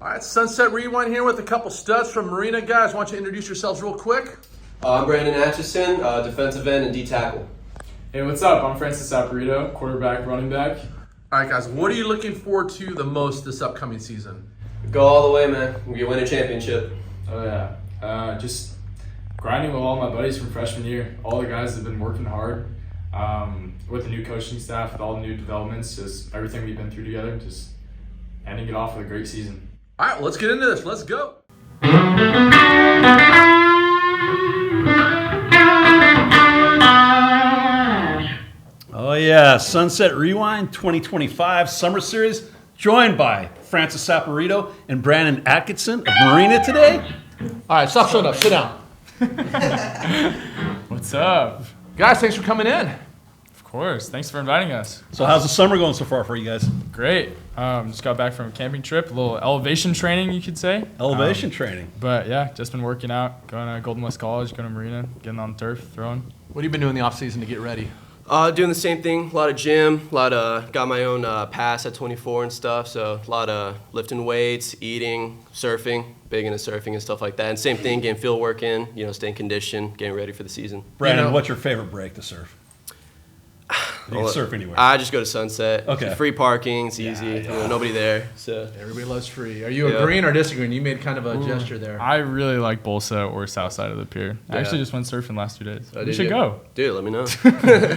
All right, Sunset Rewind here with a couple studs from Marina. Guys, why don't you introduce yourselves real quick? I'm Brandon Atchison, defensive end and D tackle. Hey, what's up? I'm Francis Saporito, quarterback, running back. All right, guys, what are you looking forward to the most this upcoming season? Go all the way, man. We win a championship. Oh yeah, just grinding with all my buddies from freshman year. All the guys have been working hard with the new coaching staff, with all the new developments, just everything we've been through together, just ending it off with a great season. All right, let's get into this. Let's go. Oh yeah, Sunset Rewind 2025 Summer Series, joined by Francis Saporito and Brandon Atchison of Marina today. All right, stop showing up. Sit down. What's up? Guys, thanks for coming in. Of course. Thanks for inviting us. So how's the summer going so far for you guys? Great. Just got back from a camping trip, a little elevation training, you could say. Elevation training. But yeah, just been working out, going to Golden West College, going to Marina, getting on turf, throwing. What have you been doing in the offseason to get ready? Doing the same thing. A lot of gym. Got my own pass at 24 and stuff. So a lot of lifting weights, eating, surfing. Big into surfing and stuff like that. And same thing, getting field work in. Staying conditioned, getting ready for the season. Brandon, what's your favorite break to surf? You can surf anywhere. I just go to Sunset. Okay. It's free parking. It's easy. Nobody there. So Everybody loves free. Are you agreeing or disagreeing? You made kind of a gesture there. I really like Bolsa or south side of the pier. I actually just went surfing last 2 days. Oh, You should go. Dude, let me know.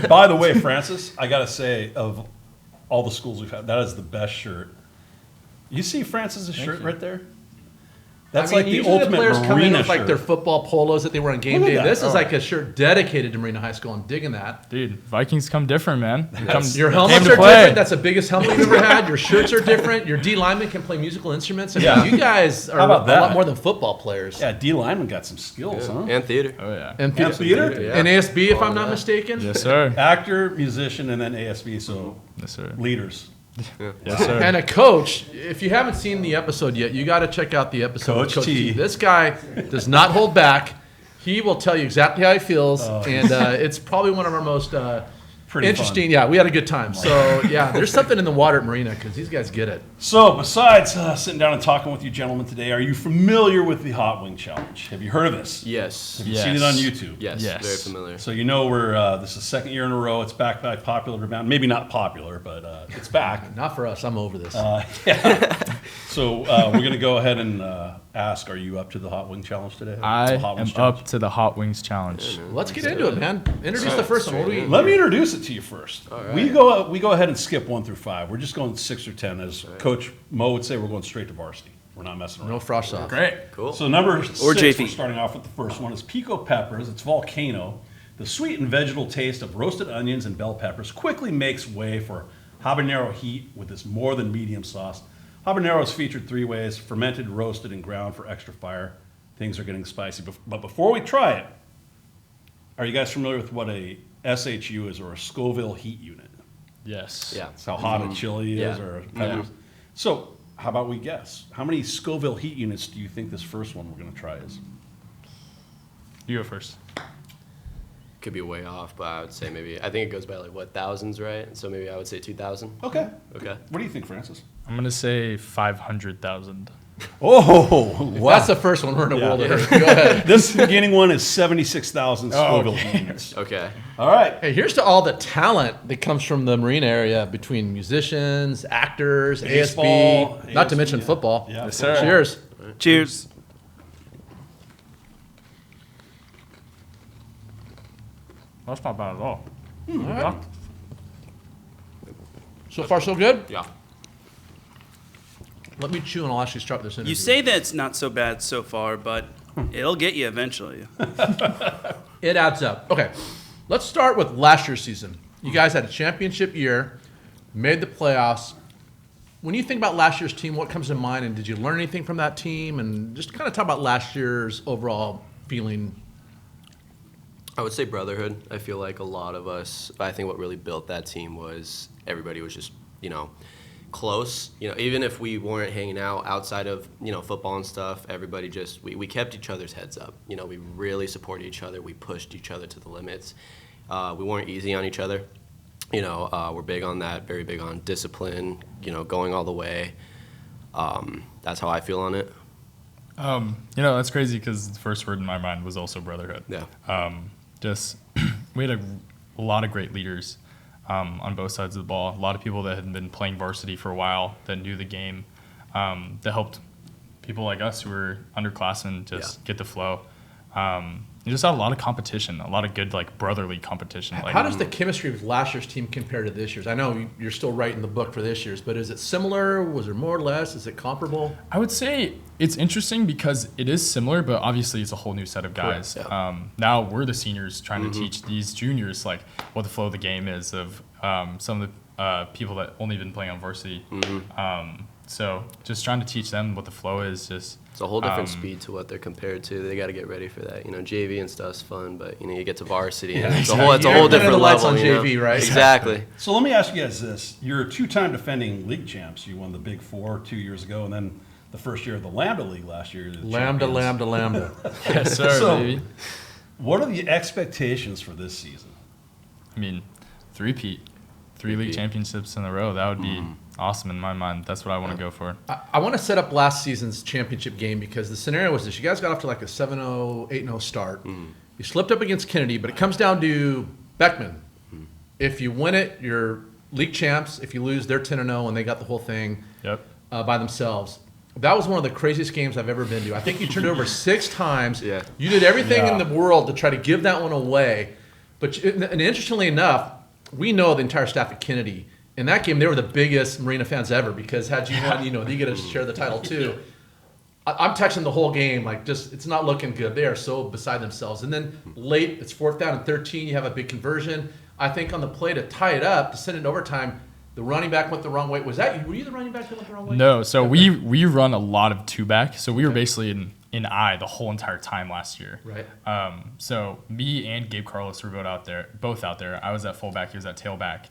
By the way, Francis, I gotta say, of all the schools we've had, that is the best shirt. You see Francis's shirt right there? That's like the usually ultimate players come in Marina with like shirt. their football polos that they wear on game Look at day. that. This is like a shirt dedicated to Marina High School. I'm digging that. Dude, Vikings come different, man. Your came helmets to are play. different. That's the biggest helmet you've ever had. Your shirts are different. Your D linemen can play musical instruments. I mean, Yeah. you guys are How about a that? lot more than football players. Yeah, D lineman got some skills, huh? And theater. Oh, yeah. And And theater? Yeah. And ASB, if I'm not that. mistaken. Yes, sir. Actor, musician, and then ASB, so Yes, sir. leaders. Yes, sir. And a coach. If you haven't seen the episode yet, you got to check out the episode with Coach Coach T. T. This guy does not hold back. He will tell you exactly how he feels, and it's probably one of our most Pretty interesting. fun. Yeah, we had a good time. So yeah, there's something in the water at Marina because these guys get it. So, besides sitting down and talking with you gentlemen today, are you familiar with the Hot Wing Challenge? Have you heard of this? Yes. Have you seen it on YouTube? Yes. Yes. Very familiar. So you know this is the second year in a row. It's back by popular demand. Maybe not popular, but it's back. Not for us. I'm over this. So we're going to go ahead and ask, are you up to the Hot Wing Challenge today? I The Hot am Wings Challenge. up to the Hot Wings Challenge. Let's get into it, man. Introduce the first one. What do we? Let me introduce it to you first. right. We go ahead and skip 1 through 5. We're just going 6 or 10. As Coach Mo would say, we're going straight to varsity. We're not messing around. No frost off. Great. Cool. So number 6, JV. we're starting off with the first one, is Pico peppers. It's Volcano. The sweet and vegetal taste of roasted onions and bell peppers quickly makes way for habanero heat with this more than medium sauce. Habanero is featured 3 ways: fermented, roasted, and ground for extra fire. Things are getting spicy. But before we try it, are you guys familiar with what a SHU is, or a Scoville heat unit? Yes. Yeah. That's how hot a chili is, Yeah. or peppers. So how about we guess? How many Scoville heat units do you think this first one we're going to try is? You go first. Could be way off, but I would say maybe, I think it goes by thousands, right? So maybe I would say 2,000. Okay. Okay. What do you think, Francis? I'm going to say 500,000. Oh, wow. That's the first one. We're in a world of hurt. Go ahead. This beginning one is 76,000 Scoville okay. units. Okay. All right. Hey, here's to all the talent that comes from the Marina area between musicians, actors, Baseball, ASB, not to ASB, mention yeah. football. Yeah, Yes, sir. Cheers. Cheers. That's not bad at all. All right. So far, so good. Yeah. Let me chew and I'll actually start this interview. You say that's not so bad so far, but it'll get you eventually. It adds up. Okay, let's start with last year's season. You guys had a championship year, made the playoffs. When you think about last year's team, what comes to mind, and did you learn anything from that team? And just kind of talk about last year's overall feeling. I would say Brotherhood. I feel like a lot of us, I think what really built that team was everybody was just, close. Even if we weren't hanging out outside of, football and stuff, everybody just, we kept each other's heads up. We really supported each other. We pushed each other to the limits. We weren't easy on each other. We're big on that, very big on discipline, going all the way. That's how I feel on it. That's crazy because the first word in my mind was also brotherhood. Yeah. Just we had a lot of great leaders on both sides of the ball. A lot of people that had been playing varsity for a while that knew the game, that helped people like us who were underclassmen just get the flow. You just had a lot of competition, a lot of good brotherly competition. How does the chemistry with last year's team compare to this year's? I know you're still writing the book for this year's, but is it similar? Was there more or less? Is it comparable? I would say it's interesting because it is similar, but obviously it's a whole new set of guys. Yeah. Now we're the seniors trying to teach these juniors what the flow of the game is of some of the people that only been playing on varsity. So just trying to teach them what the flow is. Just It's a whole different speed to what they're compared to. They got to get ready for that. JV and stuff's fun, but you get to varsity, and it's a whole You're different the lights level. on JV, right? Exactly. So let me ask you guys this. You're a 2-time defending league champs. You won the Big Four 2 years ago, and then the first year of the Lambda League last year. Lambda. yes, sir, So, baby. What are the expectations for this season? I mean, three league championships in a row. That would be awesome in my mind. That's what I want to go for. I want to set up last season's championship game because the scenario was this. You guys got off to a 7-0, 8-0 start. You slipped up against Kennedy, but it comes down to Beckman. If you win it, you're league champs. If you lose, they're 10-0, and they got the whole thing by themselves. That was one of the craziest games I've ever been to. I think you turned it over 6 times. Yeah. You did everything in the world to try to give that one away. And interestingly enough, we know the entire staff at Kennedy. In that game, they were the biggest Marina fans ever because had you won, you get to share the title too. I'm texting the whole game, it's not looking good. They are so beside themselves. And then late, it's 4th down and 13. You have a big conversion. I think on the play to tie it up, to send it in overtime, the running back went the wrong way. Was that you? Were you the running back that went the wrong way? No, so we run a lot of 2-back. So we were basically in I the whole entire time last year. Right. So me and Gabe Carlos were both out there. I was at fullback, he was at tailback.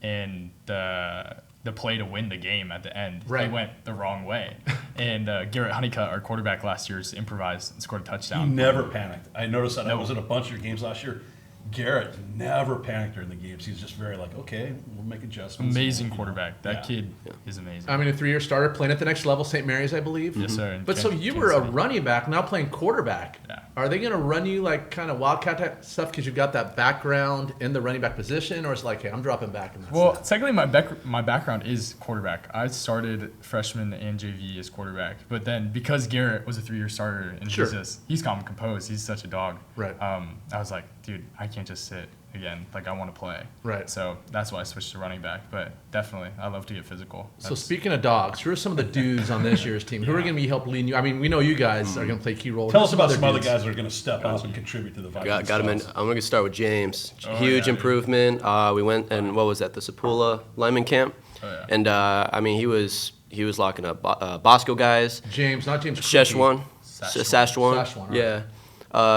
And the play to win the game at the end, he went the wrong way. And Garrett Honeycutt, our quarterback last year, improvised and scored a touchdown. He never panicked. I noticed that. I was at a bunch of your games last year. Garrett never panicked during the games. He's just very okay, we'll make adjustments. Amazing quarterback. That kid is amazing. I mean, a 3-year starter playing at the next level, St. Mary's, I believe. Yes, sir. But so you were a running back, now playing quarterback. Yeah. Are they going to run you kind of wildcat type stuff because you've got that background in the running back position, or it's hey, I'm dropping back? And that's technically my background is quarterback. I started freshman and JV as quarterback, but then because Garrett was a 3-year starter and he's calm and composed, he's such a dog. Right. I was like, dude, I can't just sit again. I want to play. Right. So that's why I switched to running back. But definitely, I love to get physical. So speaking of dogs, who are some of the dudes on this year's team? Who are going to be helping leading you? I mean, we know you guys are going to play key roles. Tell us about some other dudes? guys that are going to step up and contribute to the Vikings. Got him in. I'm going to start with James. Huge improvement. We went and what was that? The Sapula lineman camp. Oh, yeah. And he was locking up Bosco guys. James, not James. Sastrawan. Sastrawan. Yeah.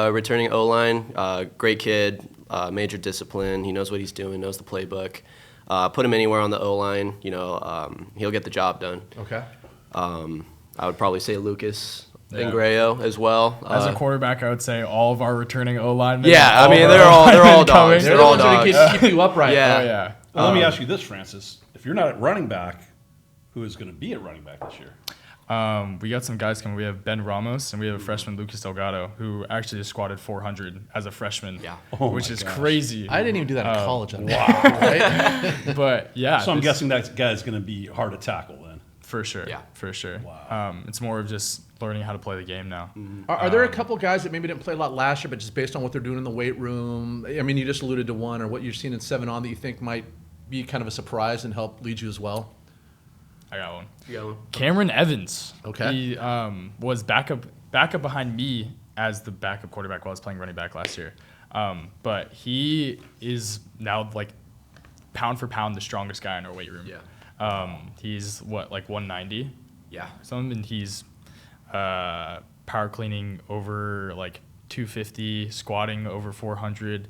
Returning O-line. Great kid. Major discipline. He knows what he's doing. Knows the playbook. Put him anywhere on the O-line. He'll get the job done. Okay. I would probably say Lucas Ingrao as well. As a quarterback, I would say all of our returning O-linemen. Yeah, I mean they're all dogs. They're They're the all ones that dogs. keep you upright. Yeah. Oh, yeah. Well, let me ask you this, Francis. If you're not at running back, who is going to be at running back this year? We got some guys coming. We have Ben Ramos, and we have a freshman, Lucas Delgado, who actually just squatted 400 as a freshman, which is crazy. I didn't even do that in college. Wow. Right? But, yeah. So I'm guessing that guy's going to be hard to tackle then. For sure. Yeah. For sure. Wow. It's more of just learning how to play the game now. Are there a couple guys that maybe didn't play a lot last year, but just based on what they're doing in the weight room? I mean, you just alluded to one, or what you've seen in 7-on that you think might be kind of a surprise and help lead you as well? I got one. You got one? Cameron Evans. Okay. He was backup behind me as the backup quarterback while I was playing running back last year. But he is now pound for pound the strongest guy in our weight room. Yeah. He's 190. Yeah. And he's power cleaning over 250, squatting over 400,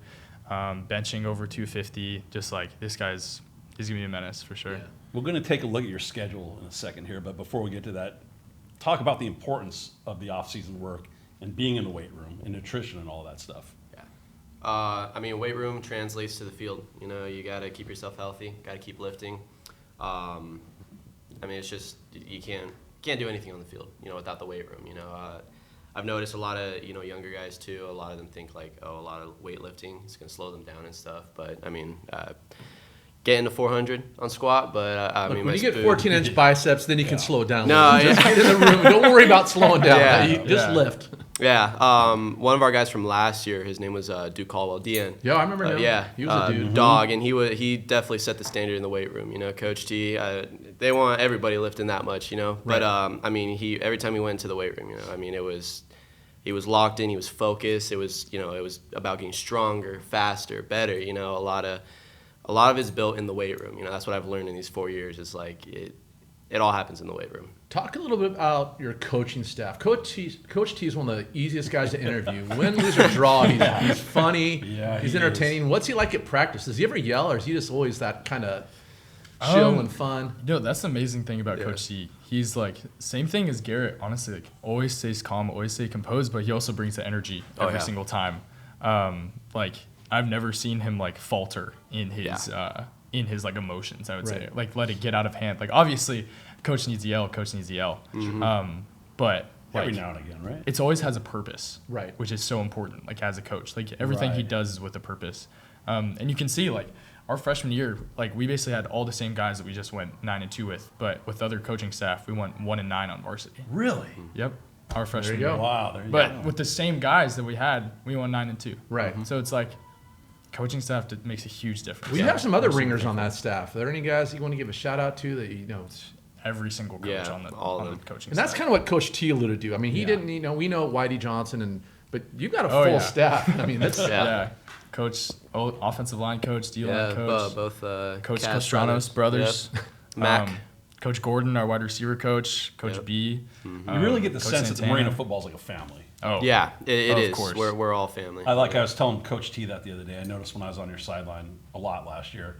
benching over 250. Just he's gonna be a menace for sure. Yeah. We're going to take a look at your schedule in a second here, but before we get to that, talk about the importance of the off-season work and being in the weight room and nutrition and all that stuff. Yeah. Weight room translates to the field. You got to keep yourself healthy. Got to keep lifting. I mean, it's just you can't do anything on the field, without the weight room. I've noticed a lot of younger guys too. A lot of them think like, a lot of weightlifting is gonna slow them down and stuff. But I mean, getting to 400 on squat. But I mean, when you get 14-inch biceps, then you can slow down. No, just get in the room. Don't worry about slowing down. Yeah. You just lift. Yeah, one of our guys from last year, his name was Duke Caldwell, DN. Yeah, I remember him. Yeah, he was a dude. Dog, and he definitely set the standard in the weight room. Coach T, they want everybody lifting that much. But I mean, every time he went into the weight room, I mean, he was locked in, he was focused. It was it was about getting stronger, faster, better. A lot of it's built in the weight room. That's what I've learned in these 4 years. Is like it all happens in the weight room. Talk a little bit about your coaching staff. Coach T is one of the easiest guys to interview. Win, lose, or draw, he's funny. Yeah, he's he entertaining. What's he like at practice? Does he ever yell, or is he just always that kind of chill and fun? That's the amazing thing about Coach T. He's like same thing as Garrett. Honestly, like always stays calm, always stay composed, but he also brings the energy every single time. Like I've never seen him like falter in his like emotions. I would say like let it get out of hand. Like obviously. Coach needs to yell. Mm-hmm. But every now and again, right? It's always has a purpose, right? Which is so important. Like as a coach, like everything he does is with a purpose. And you can see like our freshman year, like we basically had all the same guys that we just went 9-2 with, but with other coaching staff, we went 1-9 on varsity. Really? Yep. Our freshman There you year. go. Wow. There you But go. with the same guys that we had, we won 9-2. Right. So it's like coaching staff makes a huge difference. We have some other ringers on that staff. Are there any guys you want to give a shout out to that you know? Every single coach on the coaching And that's staff. kind of what Coach T alluded to. I mean, he didn't, we know Whitey Johnson, but you've got a Oh, full yeah. staff. I mean, that's Coach, offensive line coach, D-line coach. Both Coach Cass Castranos brothers. Yep. Mac. Coach Gordon, our wide receiver coach. Coach B. You really get the Coach sense that the Santana. Marina football is like a family. Oh, Yeah, it Of is. course. We're all family. I was telling Coach T that the other day. I noticed when I was on your sideline a lot last year,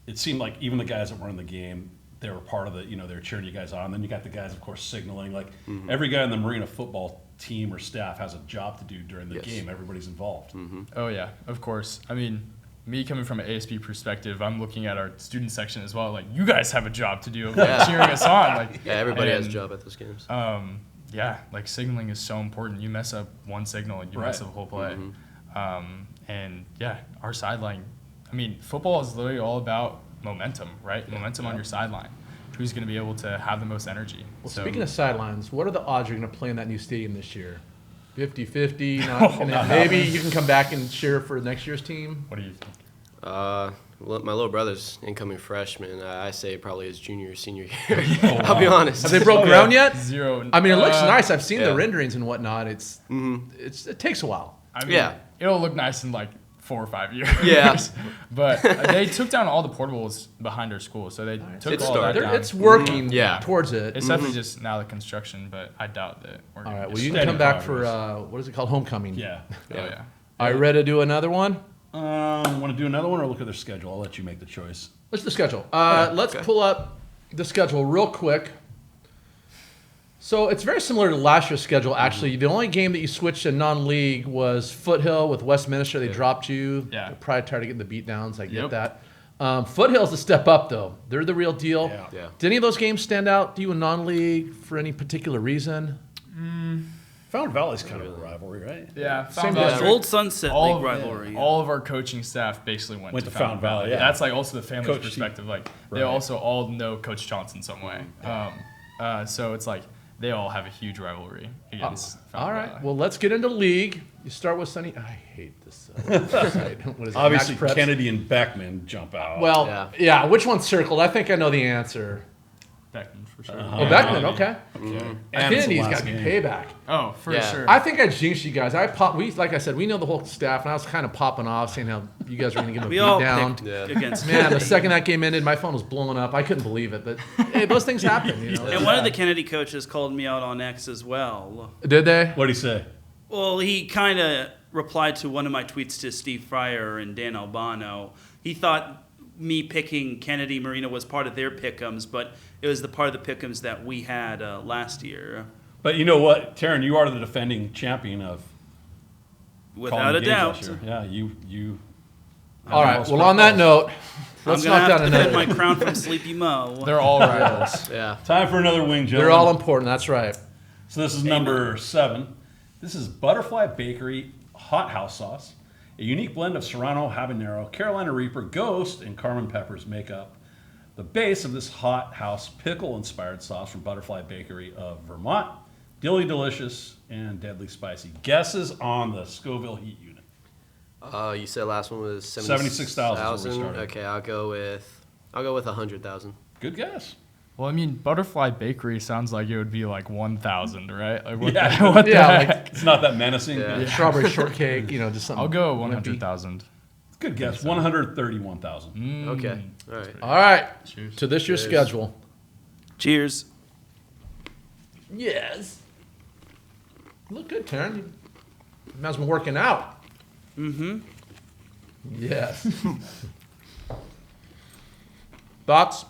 it seemed like even the guys that were in the game, they were part of the, they were cheering you guys on. And then you got the guys, of course, signaling. Like every guy on the Marina football team or staff has a job to do during the game. Everybody's involved. Oh, yeah, of course. I mean, me coming from an ASB perspective, I'm looking at our student section as well. Like, you guys have a job to do, like, cheering us on. Like, Yeah, everybody has a job at those games. Yeah, like signaling is so important. You mess up one signal and you mess up a whole play. And yeah, our sideline. I mean, football is literally all about momentum, right? Momentum on your sideline. Who's going to be able to have the most energy? Well, speaking of sidelines, what are the odds you're going to play in that new stadium this year? 50-50? Not gonna, maybe you can come back and cheer for next year's team? What do you think? My little brother's incoming freshman. I say probably his junior or senior year. I'll be honest. Have they broke ground yet? Zero. I mean, it looks nice. I've seen yeah. the renderings and whatnot. It takes a while. I mean, Yeah. it'll look nice in like 4 or 5 years. Yeah. But they took down all the portables behind our school, so they took It's all started. that down. It's working Yeah. towards it. It's definitely just now the construction, but I doubt that we're All going right. to Well, you can steady come back for progress. what is it called? Homecoming. Yeah. Oh, yeah. Are you ready to do another one? Want to do another one or look at their schedule? I'll let you make the choice. Let's do the schedule. Let's pull up the schedule real quick. So it's very similar to last year's schedule, actually. The only game that you switched to non-league was Foothill with Westminster. They dropped you. Yeah. They're probably tired of getting the beat downs. I get Yep. that. Foothill's a step up, though. They're the real deal. Yeah. Did any of those games stand out to you in non-league for any particular reason? Fountain Valley's kind of a rivalry, right? Yeah, Same Fountain Valley. district. Old Sunset League rivalry. All of our coaching staff basically went to Fountain Valley. yeah. That's like also the family's Coach T. perspective. Like they Right. also all know Coach Johnson some way. So it's like they all have a huge rivalry against Fountain All right. Valley. Well, let's get into league. You start with Sunny. I hate this website. What is it? Obviously, Max Preps? Kennedy and Beckman jump out. Well, yeah. Which one's circled? I think I know the answer. Beckman for sure. Oh, Beckman. Okay. And Kennedy's it's the got to be last game. payback. Oh, for Yeah. sure. I think I jinxed you guys. Like I said, we know the whole staff, and I was kind of popping off, saying how you guys were going to give them a We beat all down. picked Yeah. against Man, the Kennedy. second that game ended, my phone was blowing up. I couldn't believe it, but hey, those things happen. You know. And one of the Kennedy coaches called me out on X as well. Did they? What'd he say? Well, he kind of replied to one of my tweets to Steve Fryer and Dan Albano. He thought me picking Kennedy Marina was part of their pick'ems, but it was the part of the pick'ems that we had last year. But you know what, Teran, you are the defending champion of Without calling a games doubt. last year. Yeah, you. All right. Well, on that note, Let's I'm gonna knock have down to defend another. my crown from Sleepy Mo. They're all rivals. Yeah. Time for another wing, gentlemen. They're all important. That's right. So this is number 7. This is Butterfly Bakery Hot House Sauce. A unique blend of Serrano, Habanero, Carolina Reaper, Ghost, and Carmen peppers make up the base of this hot house pickle-inspired sauce from Butterfly Bakery of Vermont. Dilly delicious and deadly spicy. Guesses on the Scoville heat unit. You said last one was 76,000 is where we started. Okay, I'll go with 100,000. Good guess. Well, I mean, Butterfly Bakery sounds like it would be like 1,000, right? Like what Yeah. the, what the Yeah, heck? like It's not that menacing. Yeah. strawberry shortcake. Just something. I'll go wimpy. 100,000. Good guess. 131,000. Okay. All right. All right. Cheers. To this year's Cheers. schedule. Cheers. Yes. You look good, Teran. You might as well been working out. Mm-hmm. Yes. Thoughts?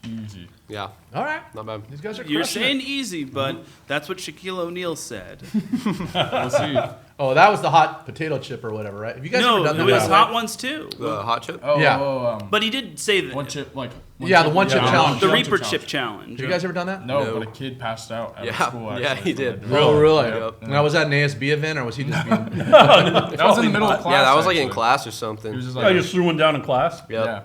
Easy. Yeah. All right. Not bad. These guys are You're crushing saying it. easy, but that's what Shaquille O'Neal said. We'll see. Oh, that was the hot potato chip or whatever, right? Have you guys No, ever done it that? was by the way? hot ones too. The hot chip? Oh, Yeah. But he did say that one chip, like Yeah, the one chip challenge. the One Reaper chip chip challenge. Have you guys ever done that? No, No. but a kid passed out at Yeah, school. yeah, Actually, he did. from it. Oh, really? Yep. Now, was that an ASB event or was he just being. That was in the middle of class. Yeah, that was like in actually. class or He was something. just I like, just threw one down in class. Yep. yeah.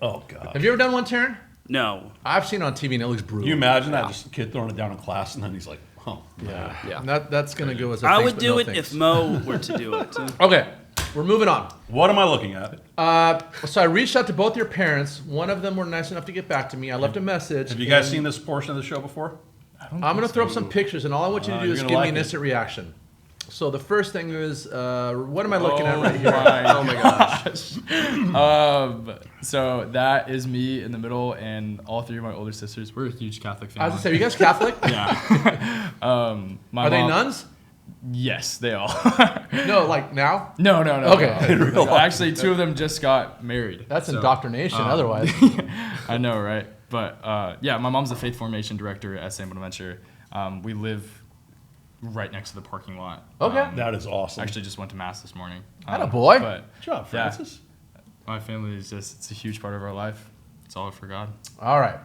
Oh, God. Have you ever done one, Teran? No. I've seen it on TV and it looks brutal. Can you imagine that? Just a kid throwing it down in class, and then he's like, oh, Yeah. Yeah. That's going to go as a I thanks, would but do no it thanks. if Mo were to do it. Okay, we're moving on. What am I looking at? So I reached out to both your parents. One of them were nice enough to get back to me. I left a message. Have you guys and seen this portion of the show before? I'm going to throw up some pictures, and all I want you to do you're is gonna give me like an it. instant reaction. So the first thing is, what am I looking at right here? Oh my gosh. So that is me in the middle, and all 3 of my older sisters. We're a huge Catholic I family. was going to say, are you guys Catholic? Yeah. My Are they mom- nuns? Yes, they all. No, like now? No. Okay. No. Actually, 2 of them just got married. That's so- indoctrination otherwise. I know, right? But yeah, my mom's the faith formation director at St. Bonaventure. We live right next to the parking lot. Okay. That is awesome. Actually, just went to mass this morning. Atta boy. But Good job, yeah, Francis. my family is just—it's a huge part of our life. It's all for God. All right.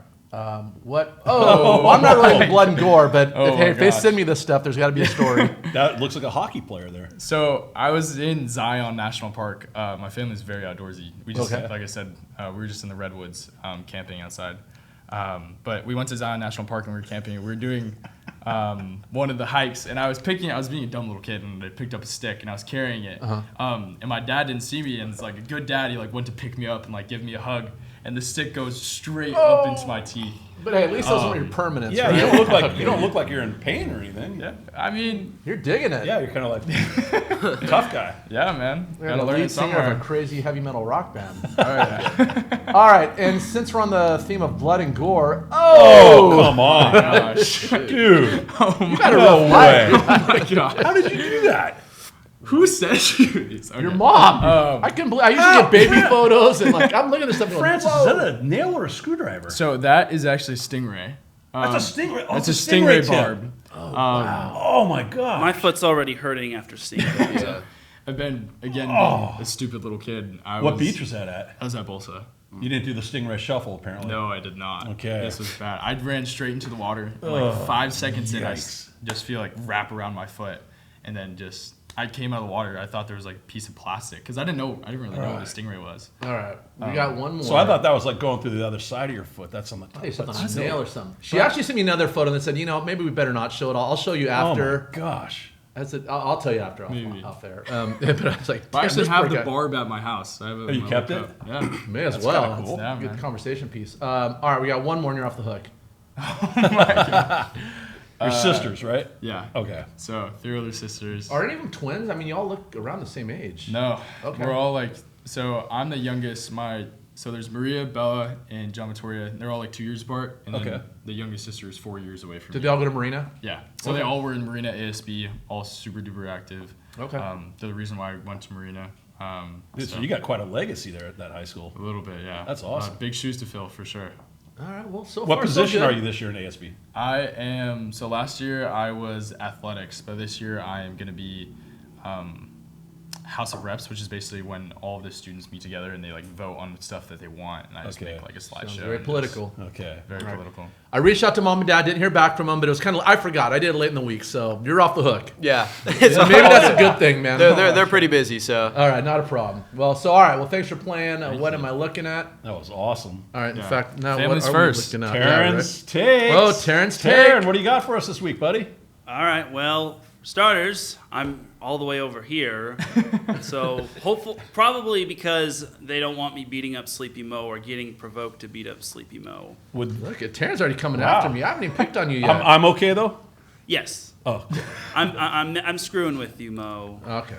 What? Oh, well, I'm not really into blood and gore, but Oh if they gosh. send me this stuff, there's got to be a story. That looks like a hockey player there. So I was in Zion National Park. My family's very outdoorsy. We just, Okay. like I said, we were just in the redwoods, camping outside. But we went to Zion National Park and we were camping. We were doing one of the hikes, and I was being a dumb little kid, and I picked up a stick and I was carrying it. And my dad didn't see me, and it's like a good dad. He like went to pick me up and like give me a hug, and the stick goes straight up into my teeth. But hey, at least those are your permanents. Yeah, right? you don't look like you're in pain or anything. Yeah, I mean, You're digging it. Yeah, you're kind of like tough guy. yeah, man. You're Gotta the learn lead it singer somewhere. of a crazy heavy metal rock band. Oh, yeah. All right, and since we're on the theme of blood and gore, Oh, come on, Gosh. dude! you got a No real fight. way! Oh my God. How did you do that? Who said you this? Okay. Your mom. I can. I usually get baby photos and like I'm looking at this stuff. Going, Francis, Whoa. is that a nail or a screwdriver? So that is actually Stingray. That's a stingray. Oh, It's a it's Stingray tip. barb. Oh my god! My foot's already hurting after seeing it. Yeah. I've been, again, being a stupid little kid. What beach was that at? I was at Bolsa. You didn't do the Stingray shuffle, apparently. No, I did not. Okay. This was bad. I ran straight into the water. And like 5 seconds in, I Yikes. just feel like wrap around my foot. And then I came out of the water. I thought there was like a piece of plastic. Because I didn't really know what a Stingray was. All right, we got one more. So I thought that was like going through the other side of your foot. That's on the top. Hey, something That's- on a nail or something. She actually sent me another photo that said, maybe we better not show it all. I'll show you Oh after. my gosh! I said, I'll tell you after. Maybe. Off air. But I was like, I actually "Damn, have this the poor guy." barb at my house. I have it in you my kept little it? cup. Yeah. May as That's well. kinda cool. Yeah, Good man. conversation piece. All right, we got one more and you're off the hook. Your sisters, right? Yeah. Okay. So 3 older sisters. Are any of them twins? I mean, y'all look around the same age. No. Okay. We're all like, so I'm the youngest. So there's Maria, Bella, and John Vittoria. They're all like 2 years apart. And then Okay. the youngest sister is 4 years away from Did me. they all go to Marina? Yeah. So they all were in Marina ASB, all super duper active. Okay. They're the reason why I went to Marina. So you got quite a legacy there at that high school. a little bit, yeah. That's awesome. Big shoes to fill for sure. All right. Well, so What far, position so are good. you this year in ASB? I am. So last year I was athletics, but this year I am going to be House of Reps, which is basically when all of the students meet together and they like vote on stuff that they want, and I just Okay. make like a Sounds slideshow. very and political. Okay. Very political. I reached out to mom and dad, didn't hear back from them, but it was kind of, I forgot. I did it late in the week, so you're off the hook. Yeah. So maybe that's a good thing, man. They're pretty busy, so. All right, not a problem. Well, so all right. Well, thanks for playing. What am I looking at? That was awesome. All right. In Yeah. fact, now Families what are first. we looking at? Terran's takes. Oh, Terran's Teran, take. what do you got for us this week, buddy? All right. Well, for starters, I'm all the way over here, so probably because they don't want me beating up Sleepy Mo or getting provoked to beat up Sleepy Mo. Look at Terran's already coming Wow. after me. I haven't even picked on you yet. I'm okay though. Yes, Oh, I'm screwing with you, Mo. Okay.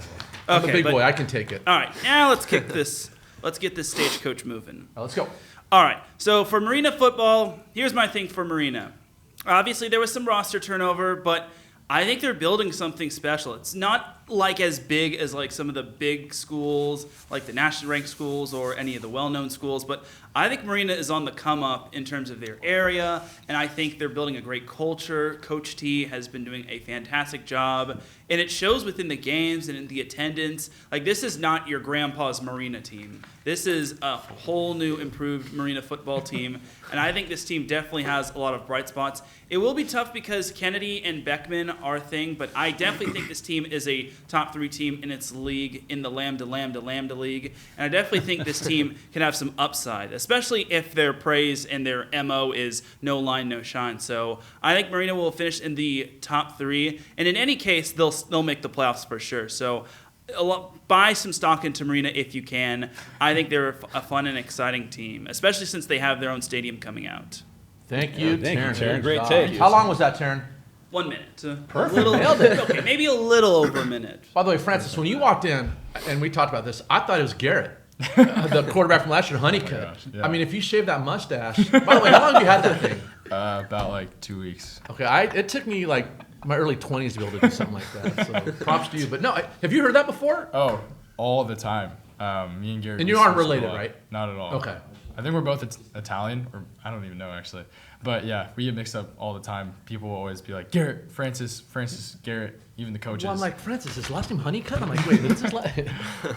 I'm Okay, a big but- boy. I can take it. All right, now let's kick this. Let's get this stagecoach moving. Let's go. All right. So for Marina football, here's my thing for Marina. Obviously, there was some roster turnover, but I think they're building something special. It's not like as big as like some of the big schools, like the national ranked schools or any of the well-known schools, but I think Marina is on the come up in terms of their area, and I think they're building a great culture. Coach T has been doing a fantastic job, and it shows within the games and in the attendance. Like, this is not your grandpa's Marina team. This is a whole new improved Marina football team, and I think this team definitely has a lot of bright spots. It will be tough because Kennedy and Beckman are a thing, but I definitely think this team is a top 3 team in its league, in the Lambda League, and I definitely think this team can have some upside, especially if their praise and their MO is no line, no shine. So I think Marina will finish in the top 3, and in any case, they'll make the playoffs for sure. So buy some stock into Marina if you can. I think they're a fun and exciting team, especially since they have their own stadium coming out. Thank you, thank you, Terran. Terran. Good Great job. take. How long was that, Terran? 1 minute. Perfect. Nailed it. Okay, maybe a little over a minute. By the way, Francis, when you walked in, and we talked about this, I thought it was Garrett, the quarterback from last year, Honeycutt. gosh, yeah. I mean, if you shave that mustache. By the way, how long have you had that thing? About like 2 weeks. Okay, it took me like my early 20s to be able to do something like that. So props to you. But no, have you heard that before? Oh, all the time. Me and Gary. And you used to aren't do this a related, lot. right? Not at all. Okay. I think we're both Italian, or I don't even know actually. But yeah, we get mixed up all the time. People will always be like, Garrett, Francis, Garrett, even the coaches. Well, I'm like, Francis, his last name Honeycutt? I'm like, wait, what's his last name?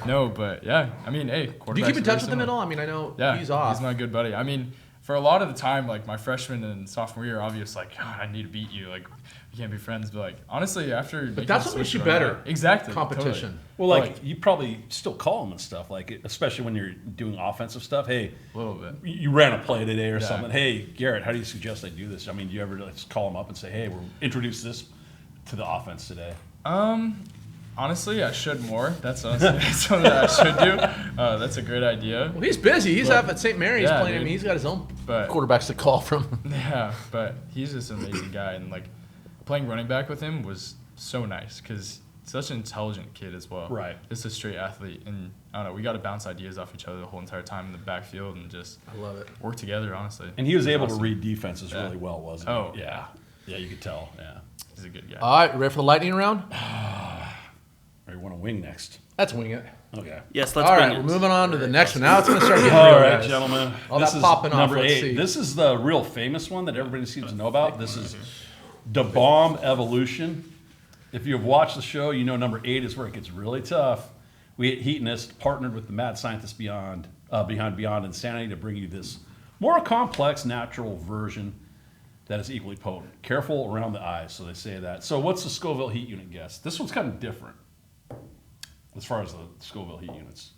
No, but yeah, I mean, hey, quarterbacks Do you keep in are touch very with him at similar. all? I mean, I know Yeah, he's off. He's my good buddy. I mean, for a lot of the time, like my freshman and sophomore year, obvious, like, God, I need to beat you. Like, we can't be friends. But like, honestly, after But that's what makes you better. Exactly. Competition. Totally. well, like you probably still call him and stuff, like especially when you're doing offensive stuff. Hey, A little bit. you ran a play today or Yeah. something. Hey, Garrett, how do you suggest I do this? I mean, do you ever just call him up and say, hey, we'll introduce this to the offense today? Honestly, I should more. That's honestly something that I should do. That's a great idea. Well, he's busy. He's But- up at St. Mary's Yeah, playing. I dude. mean, he's got his own But- quarterbacks to call from. Yeah, but he's just an amazing guy, and like playing running back with him was so nice because such an intelligent kid as well. Right. Just a straight athlete, and I don't know. We got to bounce ideas off each other the whole entire time in the backfield and just I love it. work together. Honestly, And he was able to Awesome. read defenses Yeah. really well, wasn't Oh. he? Yeah. Yeah, you could tell. Yeah. He's a good guy. All right, ready for the lightning round? Or you want to wing next? Let's wing it. Okay. Yes, let's All bring right, it. we're moving on to the next one. Now it's going to start getting All real, right, guys. gentlemen. All this that is popping off, number let's 8. see. This is the real famous one that everybody seems to know about. This is Da Bomb Evolution. If you have watched the show, you know number 8 is where it gets really tough. We at Heatonist partnered with the mad scientists behind Beyond Insanity to bring you this more complex, natural version that is equally potent. Careful around the eyes, so they say that. So what's the Scoville heat unit guess? This one's kind of different as far as the Scoville heat units.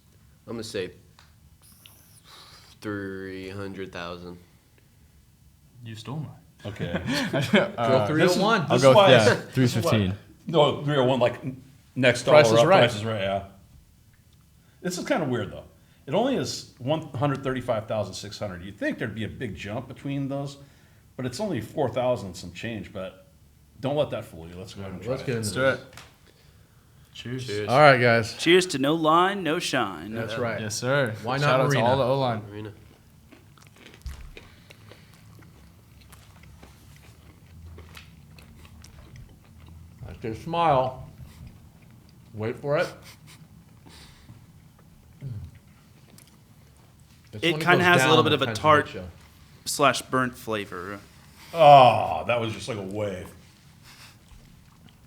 I'm going to say 300,000. You stole mine. Okay. Drill 301. I'll This go is why with I said- this is why- 315. No, 301, like next Price dollar is up, Right. Price is Right, yeah. This is kind of weird, though. It only is 135,600. You'd think there'd be a big jump between those, but it's only 4,000 some change, but don't let that fool you. Let's go ahead and try Let's get it. into Let's this. do it. Cheers. Cheers. All right, guys. Cheers to no line, no shine. That's right. Yes, sir. Why not Shout out to Marina? all the O-line. Marina. Let's get a smile. Wait for it. It's It when kinda goes has a down little bit that of a tends to tart- hit you. / burnt flavor. Oh, that was just like a wave.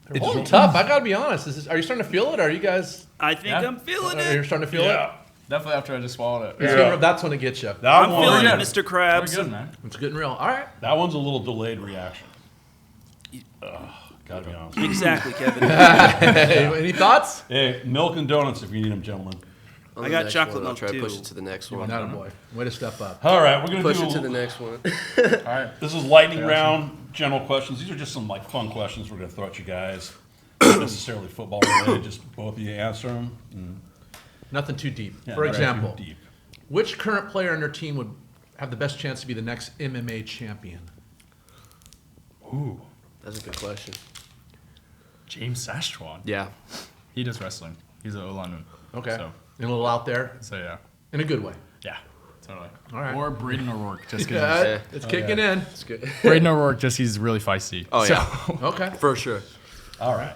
They're holding tough. I gotta be honest. Are you starting to feel it? Or are you guys? I think Yeah. I'm feeling Are you it. starting to feel Yeah. Definitely after I just swallowed it. it? That's when it gets you. That I'm one, feeling it, good. Mr. Krabs. Pretty good, man. It's getting real. All right. that one's a little delayed reaction. Gotta be honest. Exactly, Kevin. Any thoughts? Hey, milk and donuts if you need them, gentlemen. On I the got next chocolate one, I'll milk, try to too. push it to the next one. Not a boy. Way to step up. All right, we're gonna Push do. it to the next one. All right. This is lightning round, general questions. These are just some like fun questions we're gonna throw at you guys. Not necessarily football related. Just both of you answer them. Nothing too deep. Yeah, For not too example, deep. which current player on your team would have the best chance to be the next MMA champion? Ooh. That's a good question. James Sastrawan. Yeah. He does wrestling. He's an O-lineman. Okay. So, And a little out there yeah. in a good way. Yeah. Totally. All right. Or Braden O'Rourke, just because Yeah, it's kicking in. That's good. Braden O'Rourke, just he's really feisty. Oh, So- yeah. Okay. For sure. All right.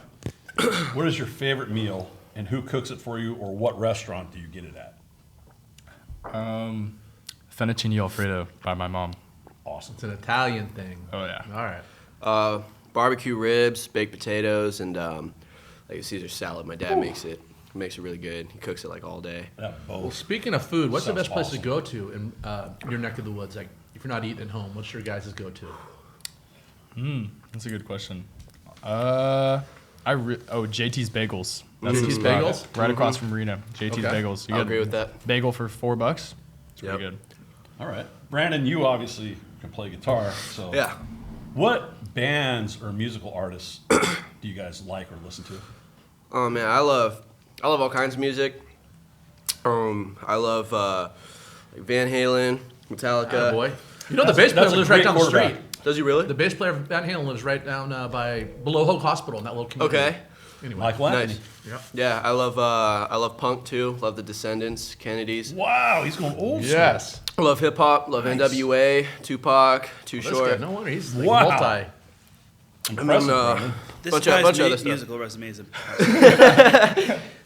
What is your favorite meal, and who cooks it for you, or what restaurant do you get it at? Fettuccine Alfredo by my mom. Awesome. It's an Italian thing. Oh, yeah. All right. Barbecue ribs, baked potatoes, and like a Caesar salad. My dad makes it. He makes it really good. He cooks it like all day. That Well, both. speaking of food, what's the Sounds best place awesome. to go to in your neck of the woods? Like, if you're not eating at home, what's your guys' go-to? That's a good question. JT's Bagels. That's the JT's spot. Bagels? Right across from Marina. JT's Okay. Bagels. You I'll get agree with that. Bagel for $4. It's Yep. pretty good. All right. Brandon, you obviously can play guitar. So Yeah. what bands or musical artists do you guys like or listen to? Oh man, I love all kinds of music. I love like Van Halen, Metallica. boy. You know the bass player that's a lives right great down the quarterback. street. Does he really? The bass player of Van Halen lives right down by below Hogue Hospital in that little community. Okay. Anyway. Michael Anthony. Nice. Yeah. Yeah, I love punk too. Love the Descendants, Kennedys. Wow, he's going old school. Yes. I love hip hop. Love NWA, Tupac, Too This Short. guy, no wonder he's like Wow. multi. I Impressive, mean, Brandon. This bunch guy's of other stuff. musical resume is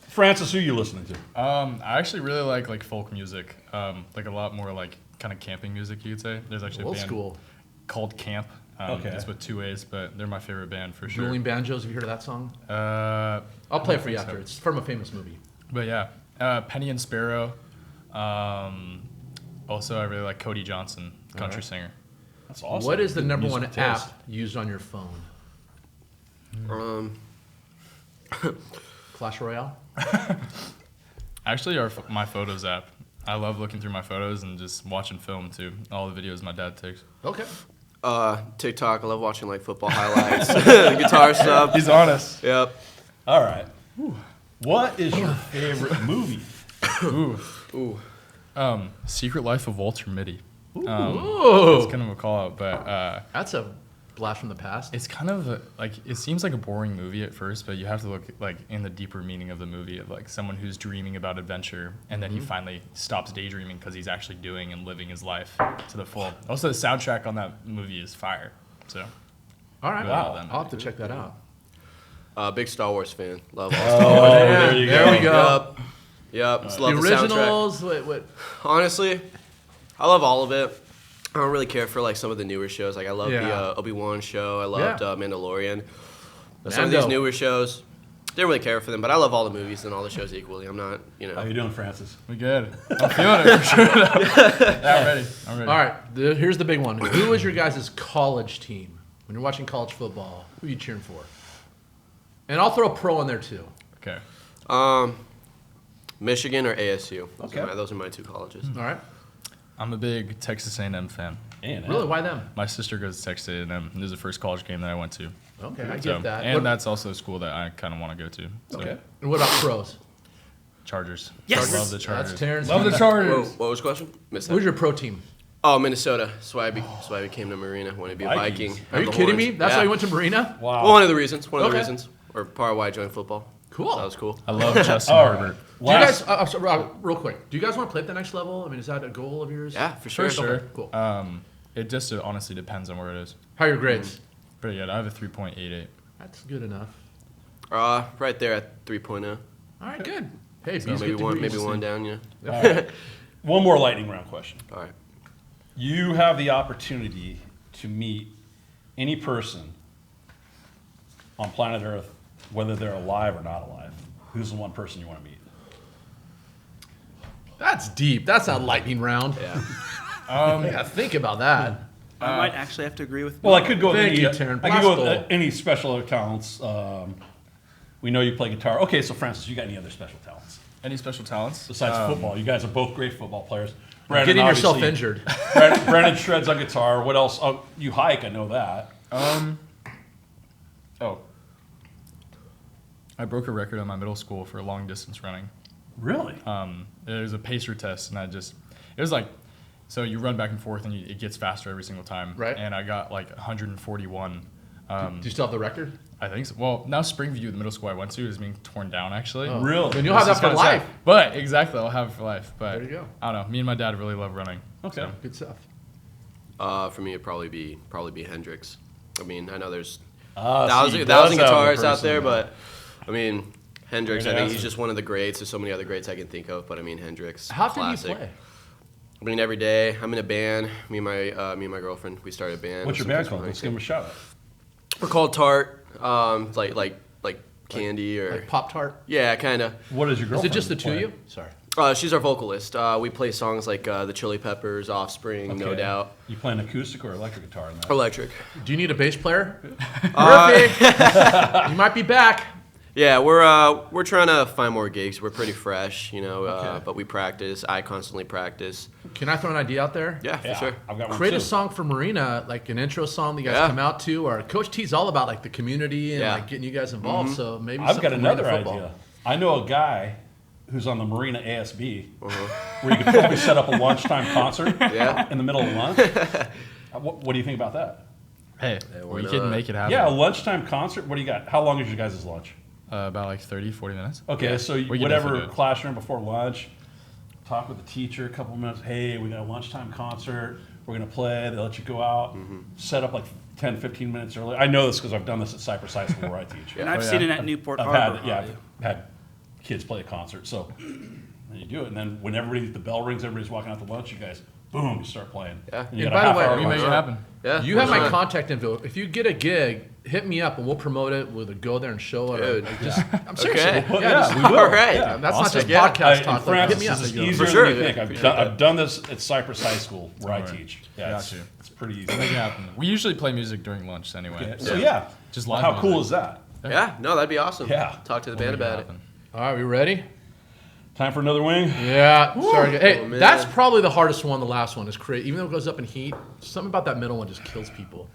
Francis, who are you listening to? I actually really like folk music. Like a lot more like kind of camping music, you could say. There's actually Old a band school. called Camp. Okay. It's with 2 A's, but they're my favorite band for sure. Dueling Banjos. Have you heard of that song? Uh, I'll play I it for you think after. so. It's from a famous movie. But yeah, Penny and Sparrow. Also, I really like Cody Johnson, country singer. That's awesome. What is the Good number one musical app taste. used on your phone? Um, Clash Royale? Actually, my Photos app. I love looking through my photos and just watching film too. All the videos my dad takes. Okay. TikTok. I love watching like football highlights, guitar stuff. He's honest. Yep. All right. What is your favorite movie? Ooh. Secret Life of Walter Mitty. Ooh. It's kind of a call out, but That's a blast from the past. it's kind of like it seems like a boring movie at first, but you have to look like in the deeper meaning of the movie of like someone who's dreaming about adventure, and then he finally stops daydreaming because he's actually doing and living his life to the full. Also, the soundtrack on that movie is fire. So All right. Really Wow. well done. I'll have to check that out. Big Star Wars fan. Love all Oh, Star Wars. there you There go. we go. Yep. Just The love the soundtrack. originals. What? Honestly, I love all of it. I don't really care for like some of the newer shows. Like I love Yeah. the Obi-Wan show. I loved Yeah. Mandalorian. Some of these Mando. newer shows, didn't really care for them. But I love all the movies and all the shows equally. I'm not, How you doing, Francis? we good. I'm feeling it for sure. Yeah, I'm ready. I'm ready. All right. Here's the big one. Who is your guys' college team when you're watching college football? Who are you cheering for? And I'll throw a pro in there too. Okay. Michigan or ASU. Okay. Those are my two colleges. All right. I'm a big Texas A&M fan. Really? Why them? My sister goes to Texas A&M. This is the first college game that I went to. Okay, I get So, that. and What- that's also a school that I kind of want to go to. So, Okay. And what about pros? Chargers. Yes! Love the Chargers. That's Teran's. Love the Whoa, Chargers. what was the question? Missed that. Who's your pro team? Oh, Minnesota. That's why I became to Marina. Wanted to be a Vikings. Viking. Are you Have the kidding horns. me? That's Yeah. why you went to Marina? Wow. Well, one of the reasons. One of the Okay. reasons. Or part of why I joined football. Cool. So that was cool. I love Justin All Herbert. right. Do you guys, Last, real quick, do you guys want to play at the next level? I mean, is that a goal of yours? Yeah, for sure. For sure. Okay, cool. It just honestly depends on where it is. How are your grades? Pretty good. I have a 3.88. That's good enough. Right there at 3.0. All right, good. Hey, So B's maybe get one, degrees. maybe one down. Yeah. all right. One more lightning round question. All right. You have the opportunity to meet any person on planet Earth whether they're alive or not alive? Who's the one person you want to meet? That's deep. That's a lightning round. Yeah. Yeah, think about that. I might actually have to agree with. Well, I could go with Thank any. you, Teran. I could go with Blast any special talents. We know you play guitar. Okay, so Francis, you got any other special talents Any special talents? besides football? You guys are both great football players. Getting yourself obviously- injured. Brandon shreds on guitar. What else? Oh, you hike. I know that. Oh. I broke a record on my middle school for long distance running. Really? It was a pacer test, and it was like, so you run back and forth, and it gets faster every single time. Right. And I got like 141. Do you still have the record? I think so. Well, now Springview, the middle school I went to, is being torn down actually. Oh. Really? Then you'll have that This is for kinda life. sad. But exactly, I'll have it for life. But There you go. I don't know. Me and my dad really love running. Okay. So. Good stuff. For me, it'd probably be Hendrix. I mean, I know there's So he thousand does have a guitarists out person, there, yeah. but I mean, Hendrix. Great I think answer. he's just one of the greats. There's so many other greats I can think of, but I mean, Hendrix. How often classic. do you play? I mean, every day. I'm in a band. Me and my girlfriend. We started a band. What's your Some band kids called? from Let's high give him a shout out. school. We're called Tart. Like candy or Like Pop Tart? yeah, kind of. What is your Is girlfriend? it just the two of play? you? Sorry. She's our vocalist. We play songs like the Chili Peppers, Offspring, No Okay. Doubt, You play an acoustic or electric guitar in that? electric. Do you need a bass player? Murphy! You might be back. Yeah, we're trying to find more gigs. We're pretty fresh, Okay. but we practice. I constantly practice. Can I throw an idea out there? Yeah, for Yeah, sure. I've got one Create too. a song for Marina, like an intro song that you guys Yeah. come out to, or Coach T's all about like the community and Yeah. like getting you guys involved. So maybe I've got something Marina another football. idea. I know a guy who's on the Marina ASB Uh-huh. where you could probably set up a lunchtime concert Yeah. in the middle of lunch. What do you think about that? Hey, why we not? can make it happen. Yeah, a lunchtime concert. What do you got? How long is your guys' lunch? About like 30, 40 minutes. Okay, Yeah. so We can whatever definitely do it. classroom before lunch, talk with the teacher a couple minutes. Hey, we got a lunchtime concert. We're going to play. They let you go out, set up like 10, 15 minutes early. I know this because I've done this at Cypress High School where I teach. And I've Oh, seen yeah. it at Newport I've Harbor. had had kids play a concert. So then you do it, and then when the bell rings, everybody's walking out to lunch. You guys, boom, you start playing. Yeah. And you And got a by the half way, hour We you make lunch. it happen. Yeah. You have why my not? contact info. If you get a gig, hit me up and we'll promote it. We'll go there and show it. Or, Dude. like, just, I'm serious. Okay. Well, Yeah, yeah, just- we will. All right. Yeah. That's Awesome. not just Yeah. podcast And talk. Like, Francis, hit me up. this is and go. easier For sure. than you think. I've done this at Cypress High School where I Alright. teach. Yeah, Got it's, you. it's pretty easy. Make it happen. We usually play music during lunch anyway. Okay, so yeah, Just live how music. cool is that? Yeah. No, that'd be awesome. Yeah. Talk to the We'll band make it about it. happen. All right, we ready? Time for another wing. Yeah. Sorry. Hey, Oh, man. that's probably the hardest one. The last one is create. Even though it goes up in heat, something about that middle one just kills people.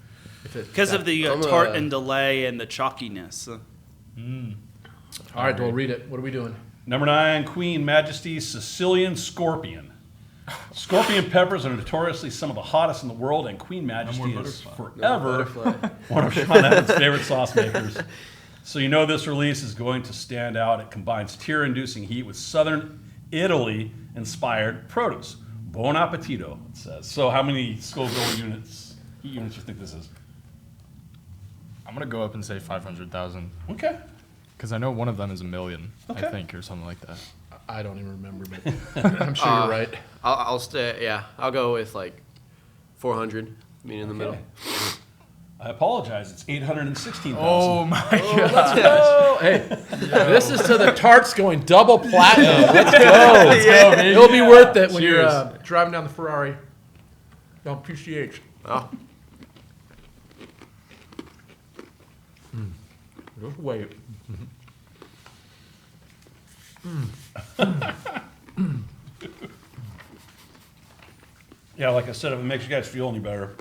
Because of the I'm, tart and delay and the chalkiness. All right, Dole, read it. What are we doing? Number 9, Queen Majesty Sicilian Scorpion. Scorpion peppers are notoriously some of the hottest in the world, and Queen Majesty is forever one of Sean Evans' favorite sauce makers. So you know this release is going to stand out. It combines tear-inducing heat with southern Italy-inspired produce. Buon appetito, it says. So how many Scoville heat units you think this is? I'm gonna go up and say 500,000 Okay. because I know one of them is a million, Okay. I think, or something like that. I don't even remember, but I'm sure you're right. I'll stay. Yeah. I'll go with like 400. Meaning in the middle. I apologize. It's 816,000. Oh my god! Oh, hey, this is to the tarts going double platinum. Let's go. Let's go, baby. It'll be worth it when you're Cheers. driving down the Ferrari. Don't PCH. Oh. Just wait. Yeah, like I said, if it makes you guys feel any better,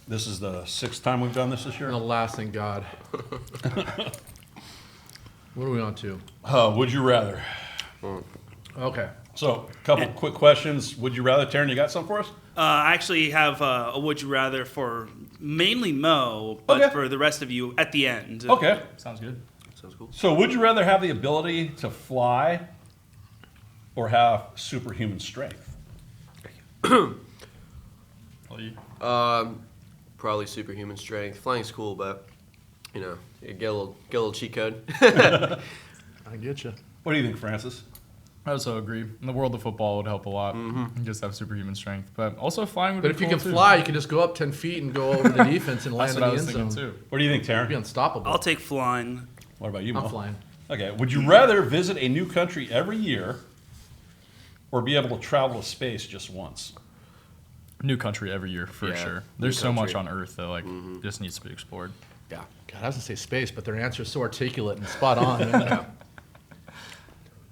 this is the 6th time we've done this year. And the last, thank God. What are we on to? Would you rather? Okay. So, a couple quick questions. Would you rather, Teran, you got something for us? I actually have a would you rather for mainly Mo, but Okay. for the rest of you at the end. Okay. Sounds good. Sounds cool. So, would you rather have the ability to fly or have superhuman strength? Well, you- Probably superhuman strength. Flying's cool, but you know, you get a little cheat code. I get you. What do you think, Francis? I also agree. In the world of football, it would help a lot. Just have superhuman strength, but also flying would But be if you cool can too. fly, you can just go up 10 feet and go over the defense and land That's in what I the was end thinking zone. too. What do you think, Be Teran? unstoppable. I'll take flying. What about you, Mo? I'm flying. Okay. Would you rather visit a new country every year or be able to travel to space just once? New country every year for Yeah, sure. new There's so much country. on Earth that like just needs to be explored. Yeah. God, I was gonna say space, but their answer is so articulate and spot on. Yeah. That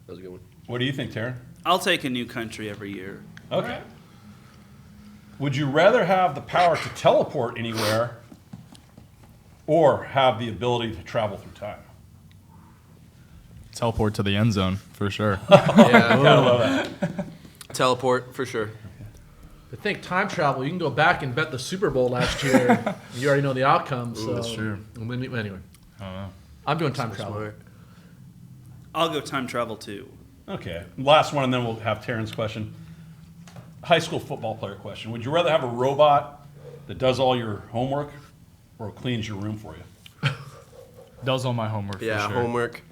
was a good one. What do you think, Teran? I'll take a new country every year. Okay. Would you rather have the power to teleport anywhere or have the ability to travel through time? Teleport to the end zone for sure. Yeah. Gotta love that. Teleport for sure. But think time travel. You can go back and bet the Super Bowl last year. You already know the outcome. So that's true. Anyway, I don't know. I'm doing time travel. Smart. I'll go time travel too. Okay. Last one, and then we'll have Teran's question. High school football player question. Would you rather have a robot that does all your homework or cleans your room for you? Does all my homework Yeah, for sure. homework.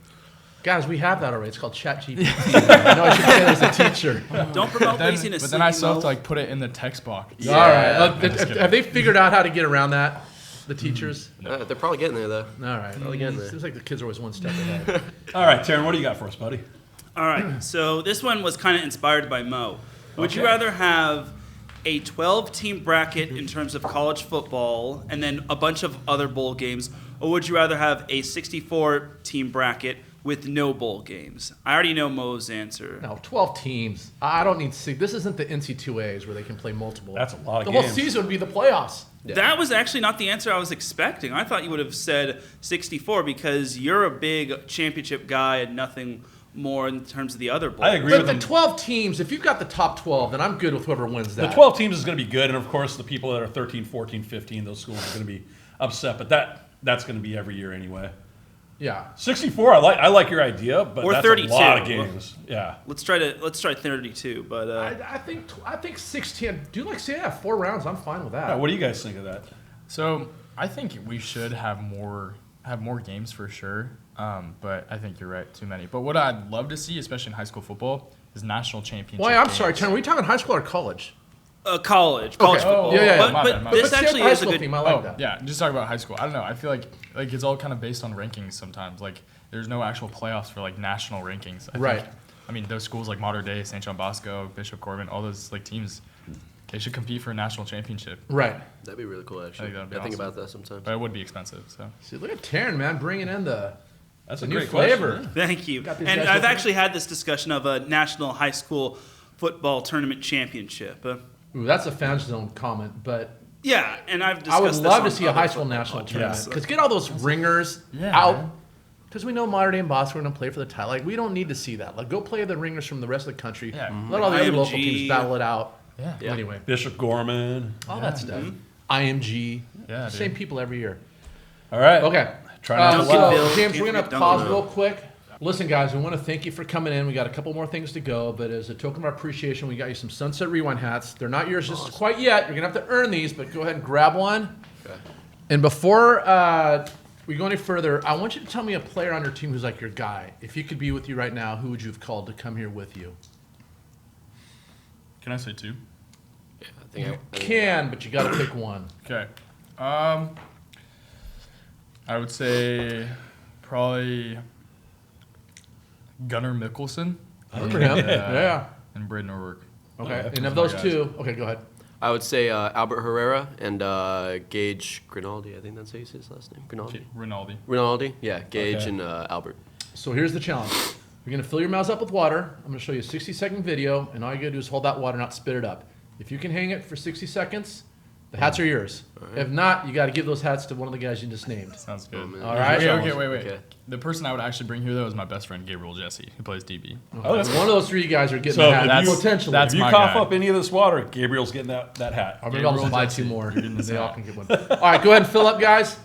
Guys, we have that already. It's called ChatGPT. I know I should say that as a teacher. Don't promote Then, laziness. but then I Cindy, still have Mo. to like put it in the text box. All right. I'm just kidding. Have they figured out how to get around that? The teachers? They're probably getting there though. All right. Probably getting there. Seems like the kids are always one step ahead. All right, Teran, what do you got for us, buddy? All right, so this one was kind of inspired by Mo. Would you Okay. rather have a 12-team bracket in terms of college football and then a bunch of other bowl games, or would you rather have a 64-team bracket with no bowl games? I already know Mo's answer. No, 12 teams. I don't need to see. This isn't the NC2As where they can play multiple. That's a lot of the whole games. season would be the playoffs. That was actually not the answer I was expecting. I thought you would have said 64 because you're a big championship guy and nothing more in terms of the other bowls. I agree But with the him. 12 teams, if you've got the top 12, then I'm good with whoever wins that. The 12 teams is going to be good, and of course, the people that are 13, 14, 15, those schools are going to be upset. But that's going to be every year anyway. Yeah. 64, I like your idea, but Or that's 32. a lot of games. Yeah. Let's try 32, but I think 16. Do you like say yeah, 4 rounds? I'm fine with that. What do you guys think of that? So I think we should have more games for sure. But I think you're right, too many. But what I'd love to see, especially in high school football, is national championship. Why? I'm games. sorry, Teran. Are we talking high school or college? college Okay. football. Yeah. My But bad. this But actually high is a school good team. I like Oh, that. yeah, just talk about high school. I don't know. I feel like it's all kind of based on rankings sometimes. Like, there's no actual playoffs for, like, national rankings. I Right. think, I mean, those schools like Mater Dei, St. John Bosco, Bishop Corbin, all those, like, teams, they should compete for a national championship. Right. That'd be really cool actually. I think that'd be I think awesome. about that sometimes. But it would be expensive, so. See, look at Teran, man, bringing in the That's the a new great flavor. question. Thank you. Got these And guys I've looking- actually had this discussion of a national high school football tournament championship. Ooh, that's a fan zone comment, but Yeah, and I've discussed I would this love on to see a other high school football national podcasts. tournament. Because get all those ringers Yeah, out. man. Because we know Mater Dei and Bosco are going to play for the title. Like, we don't need to see that. Like, go play the ringers from the rest of the country. Yeah. Let all the other local IMG. teams battle it out. Yeah. Yeah. Anyway, Bishop Gorman. all that stuff. IMG. Yeah, dude. Same people every year. All right. Okay. Try not to Duncan laugh. Bill. James, we're Can't going forget to pause Duncan real quick. Listen, guys, we want to thank you for coming in. We got a couple more things to go, but as a token of our appreciation, we got you some Sunset Rewind hats. They're not yours just quite yet. You're going to have to earn these, but go ahead and grab one. Okay. And before we go any further, I want you to tell me a player on your team who's like your guy. If he could be with you right now, who would you have called to come here with you? Can I say two? Yeah, I think I think Can, but you got to pick one. Okay. I would say probably Gunnar Mikkelsen I remember him. Yeah. Yeah. and Braden O'Rourke. Okay. And those of are my those guys. two, okay, go ahead. I would say Albert Herrera and Gage Grinaldi. I think that's how you say his last name. Grinaldi. Rinaldi. Rinaldi. Yeah, Gage Okay. and Albert. So here's the challenge. You're going to fill your mouths up with water. I'm going to show you a 60-second video, and all you got to do is hold that water, not spit it up. If you can hang it for 60 seconds, the hats are yours. If not, you got to give those hats to one of the guys you just named. Sounds good. man. All right. Okay, wait. Okay. The person I would actually bring here though is my best friend Gabriel Jesse, who plays DB. Oh, that's One of those three guys are getting So the hat. if you- Potentially. that's If you my cough guy. up any of this water, Gabriel's getting that hat. Or maybe I'll just Gabriel buy Jesse, 2 more. you're getting this They all hat. can get one. All right, go ahead and fill up, guys.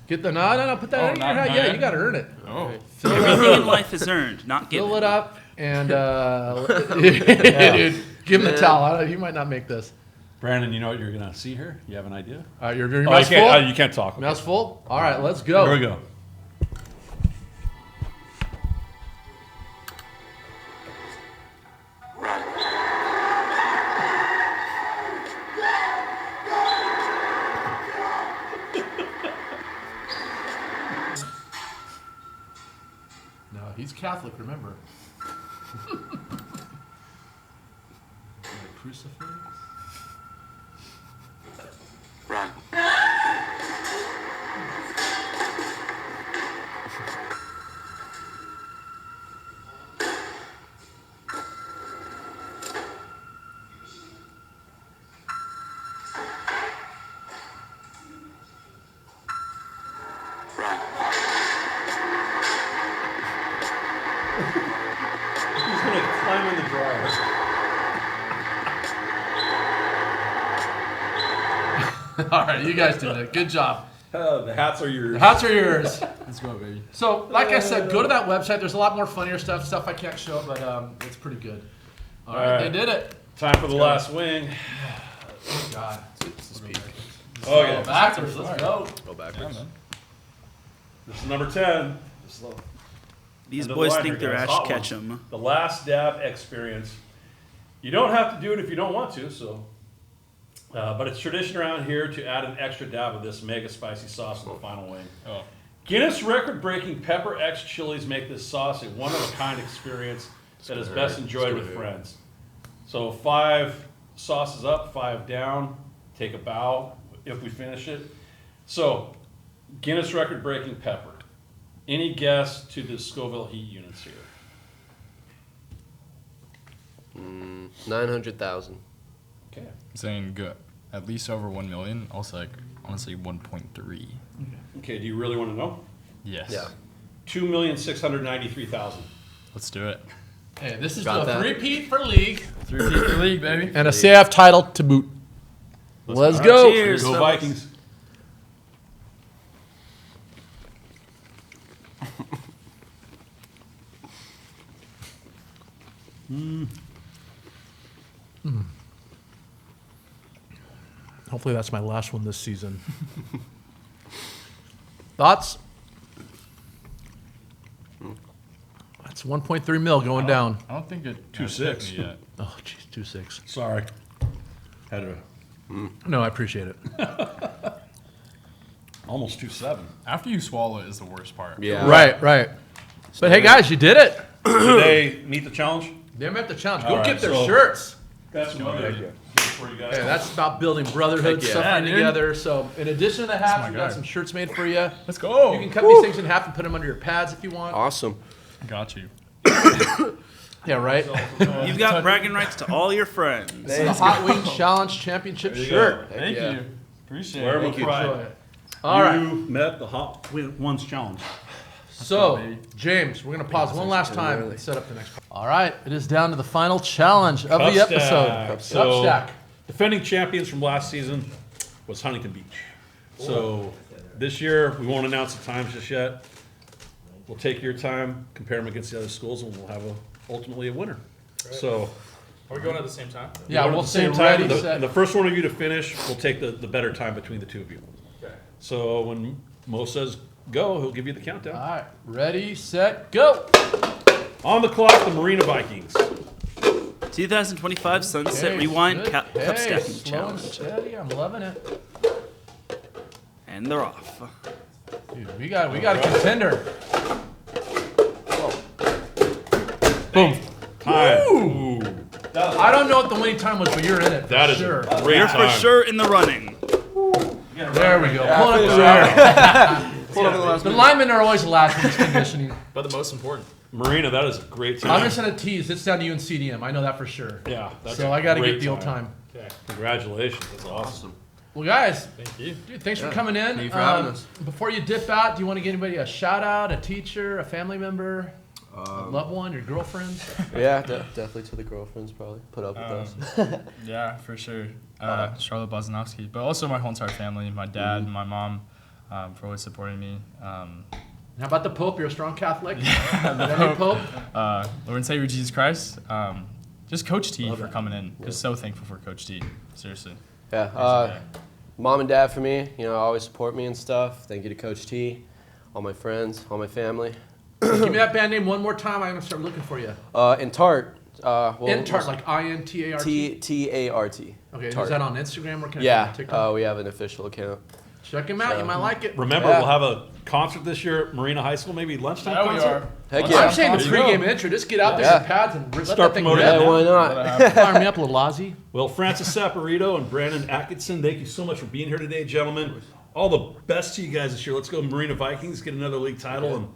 Get the no. Put that Oh, in your not- hat. not Yeah, yet? you got to earn it. Oh, Everything in life is earned, not given. Fill it up and dude, give him the towel. You might not make this. Brandon, you know what you're going to see here? You have an idea? All right, your Oh, mouth's full. you can't talk. Okay. Mouth's full. All right, let's go. Here we go. He's Catholic, remember. Crucifix. Run. Run. He's going to climb in the dryer. All right, you guys did it. Good job. The hats are yours. The hats are yours. Let's go, baby. So, like I said, go to that website. There's a lot more funnier stuff I can't show, but it's pretty good. All right, they did it. Time for the last wing. Oh, God. Oh, yeah. Backwards, let's go. Go backwards. This is number 10. These End of the boys line think here, they're guys. Ash Hot ones. Ketchum. The last dab experience. You don't have to do it if you don't want to, so. But it's tradition around here to add an extra dab of this mega spicy sauce in the final wing. Oh. Guinness record-breaking Pepper X chilies make this sauce a one-of-a-kind experience that is best enjoyed with friends. So 5 sauces up, 5 down. Take a bow if we finish it. So Guinness record-breaking pepper. Any guess to the Scoville heat units here? 900,000. Okay. I'm saying good. At least over 1 million. Also, like, honestly, 1.3. Okay, do you really want to know? Yes. Yeah. 2,693,000. Let's do it. Hey, this is Got the that. three-peat for league. 3 for league, baby. And a CF title to boot. Let's All go. right, Cheers, Go fellas. Vikings. Hopefully that's my last one this season. Thoughts? That's 1.3 mil going down. I don't think it 2.6. yet. Oh, jeez, 2.6. Sorry. Had to No, I appreciate it. almost 2.7. After you swallow it is the worst part. Yeah. Right. But hey, guys, you did it. Did they meet the challenge? They met the challenge. All Go right, get their so- shirts. Got some other Yeah. for you guys. Hey, that's about building brotherhood, Heck yeah. suffering Yeah, dude. together. So, in addition to the hats, my we got guy. some shirts made for you. Let's go. You can cut these things in half and put them under your pads if you want. Awesome. Got you. Yeah, right. You've got bragging rights to all your friends. This is the Hot Wings Challenge Championship There you shirt. go. Thank yeah. you. Appreciate Wear 'em it. with you. pride. Enjoy it. All right. You met the Hot Ones challenge. So, baby. James, we're going to pause one last time and set up the next. All right, it is down to the final challenge of the Cup episode. stack. Cup So- stack. Defending champions from last season was Huntington Beach. So this year, we won't announce the times just yet. We'll take your time, compare them against the other schools, and we'll have ultimately a winner. So Are we going at the same time? Yeah, go at we'll the say same time, ready, and the, set. and the first one of you to finish will take the better time between the two of you. Okay. So when Mo says go, he'll give you the countdown. All right, ready, set, go. On the clock, the Marina Vikings. 2025 Sunset Okay, Rewind good. Cup Hey, Stacking slow and Challenge. steady. I'm loving it. And they're off. Dude, we got a contender. Boom. Time. Ooh. I don't know what the winning time was, but you're in it. For That is sure. a great You're time. for sure in the running. There we go. Pull up the rear. Pull up the last The linemen are always last in this conditioning. But the most important. Marina, that is a great time. I'm just gonna tease. It's down to you and CDM. I know that for sure. Yeah, that's So a I got to great get the old time. Okay. Congratulations. That's awesome. Well, guys, Thank you. dude, thanks for coming in. Thank you for having us. Before you dip out, do you want to give anybody a shout out, a teacher, a family member, a loved one, your girlfriend? Yeah, definitely to the girlfriends probably. Put up with us. Yeah, for sure. Charlotte Bozanovsky, but also my whole entire family, my dad, my mom, for always supporting me. How about the Pope? You're a strong Catholic. The Pope. Lord and Savior Jesus Christ. Just Coach T for coming in. Just so thankful for Coach T. Seriously. Yeah. Mom and dad for me, always support me and stuff. Thank you to Coach T, all my friends, all my family. Give me that band name one more time. I'm gonna start looking for you. Intart. Intart, like INTART. T-A-R-T. Okay, Tart. is that on Instagram or can I Yeah, TikTok? we have an official account. Check him out. You might like it. Remember, Yeah. we'll have a concert this year at Marina High School, maybe lunchtime There we concert. are. Heck I'm yeah. saying the There you pregame go. intro. Just get out there Yeah. with pads and let Start that thing promoting rip. it. Yeah, why not? Fire me up a little, Ozzy. Well, Francis Saporito and Brandon Atchison, thank you so much for being here today, gentlemen. All the best to you guys this year. Let's go Marina Vikings, get another league title and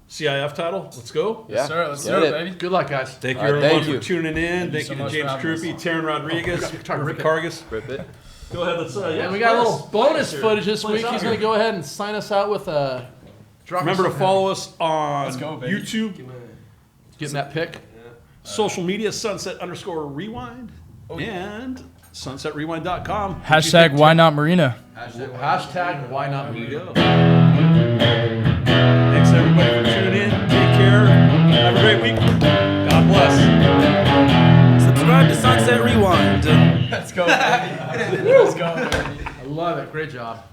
CIF title. Let's go. Yeah. Sir, let's Get do it, it. baby. Good luck, guys. Thank you, All right, everyone, thank you. for tuning in. Thank so you to much James for having Krupe, Teran Rodriguez, guitar, Rick rip it. Cargus. Rip it. Go ahead, let's And we got a little bonus footage this Play us week. out He's here. going to go ahead and sign us out with a. Remember to follow us on Let's go, baby. YouTube, Getting that pick. social media, sunset_rewind, and sunsetrewind.com. Hashtag why not Marina. Hashtag why not There me. you go. Thanks everybody for tuning in. Take care. Have a great week. God bless. Subscribe to Sunset Rewind. Let's go, baby. Let's go, baby. I love it. Great job.